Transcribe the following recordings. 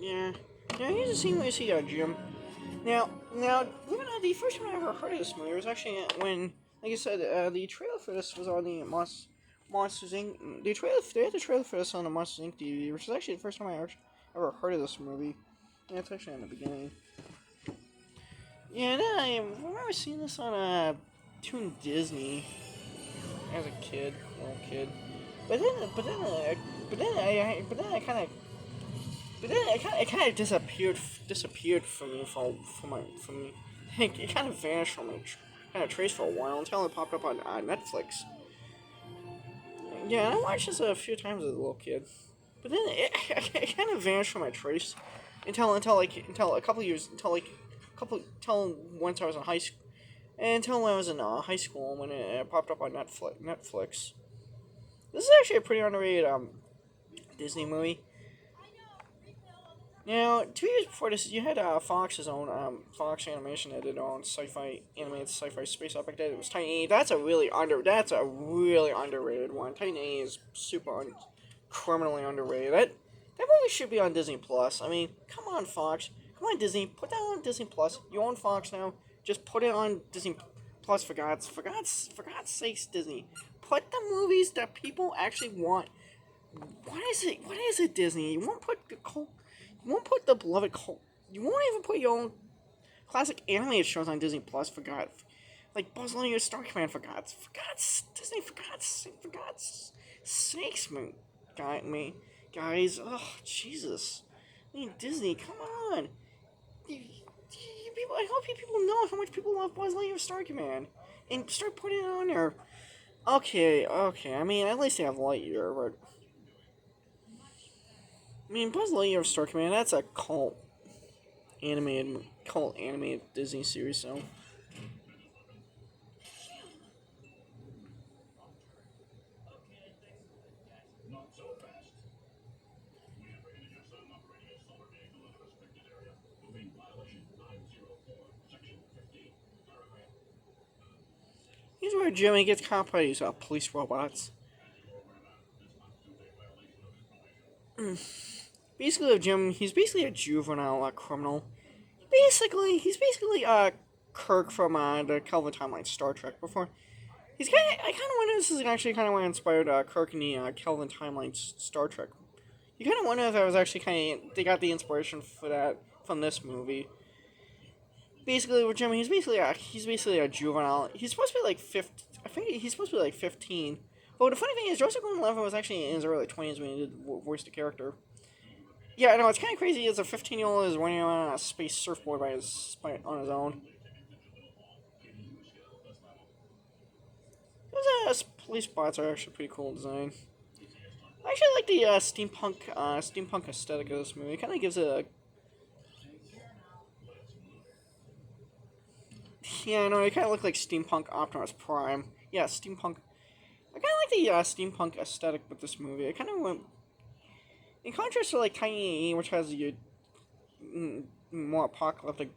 Yeah. Now here's a scene where you see Jim. Now, even the first time I ever heard of this movie was actually when, like I said, the trailer for this was on the Monsters Inc. They had the trailer for this on the Monsters Inc. DVD, which is actually the first time I ever heard of this movie. Yeah, it's actually in the beginning. Yeah, and then I remember seeing this on Toon Disney as a kid, little kid. But then I kind of it kind of disappeared from me from me. It kind of vanished from me, kind of traced for a while until it popped up on Netflix. Yeah, and I watched this a few times as a little kid, but then it kind of vanished from my trace until a couple years until once I was in high school. Until I was in high school when it popped up on Netflix. This is actually a pretty underrated Disney movie. Now, 2 years before this, you had Fox's own Fox Animation that did their own animated sci-fi space epic. That it was Titan A. That's a really underrated one. Titan A is criminally underrated. That movie should be on Disney Plus. I mean, come on, Fox. Come on, Disney. Put that on Disney Plus. You own Fox now. Just put it on Disney Plus for God's sakes, Disney. Put the movies that people actually want. What is it? What is it, Disney? You won't put the beloved cult. You won't even put your own classic animated shows on Disney Plus for God. Like Buzz Lightyear, Star Command for God's Disney for God's sakes, guys. Oh Jesus, I mean Disney, come on. People, I hope people know how much people love Buzz Lightyear, Star Command, and start putting it on there. Okay. I mean, at least they have Lightyear, but I mean, Buzz Lightyear, Star Command. That's a cult animated Disney series. So. Here's where Jimmy gets caught by these police robots. Basically, he's basically a juvenile criminal. He's basically Kirk from the Kelvin Timeline Star Trek. Before I kind of wonder this is actually kind of what inspired Kirk in the Kelvin Timeline Star Trek. You kind of wonder if that was actually they got the inspiration for that from this movie. Basically, with Jimmy, he's basically a juvenile. He's supposed to be like 15. I think he's supposed to be like 15. But the funny thing is, Joseph Gordon-Levitt was actually in his early 20s when he did voice the character. Yeah, I know, it's kind of crazy. As a 15-year-old is running on a space surfboard on his own. Those police bots are actually pretty cool design. I actually like the steampunk aesthetic of this movie. It kind of gives it a... Yeah, I know, it kind of looked like steampunk Optimus Prime. Yeah, steampunk. I kind of like the steampunk aesthetic with this movie. It kind of went... In contrast to like Tiny A, which has your more apocalyptic,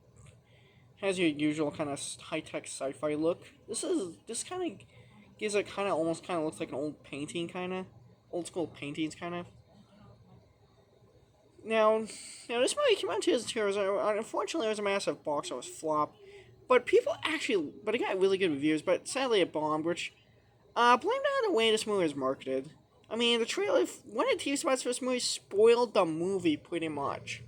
has your usual kind of high-tech sci-fi look. This kind of gives it almost looks like an old painting, old school paintings, kind of. Now this movie came out in 2002. Unfortunately, it was a massive box office flop, but it got really good reviews. But sadly, it bombed, which blamed on the way this movie was marketed. I mean, the trailer, one of the TV spots for this movie spoiled the movie pretty much.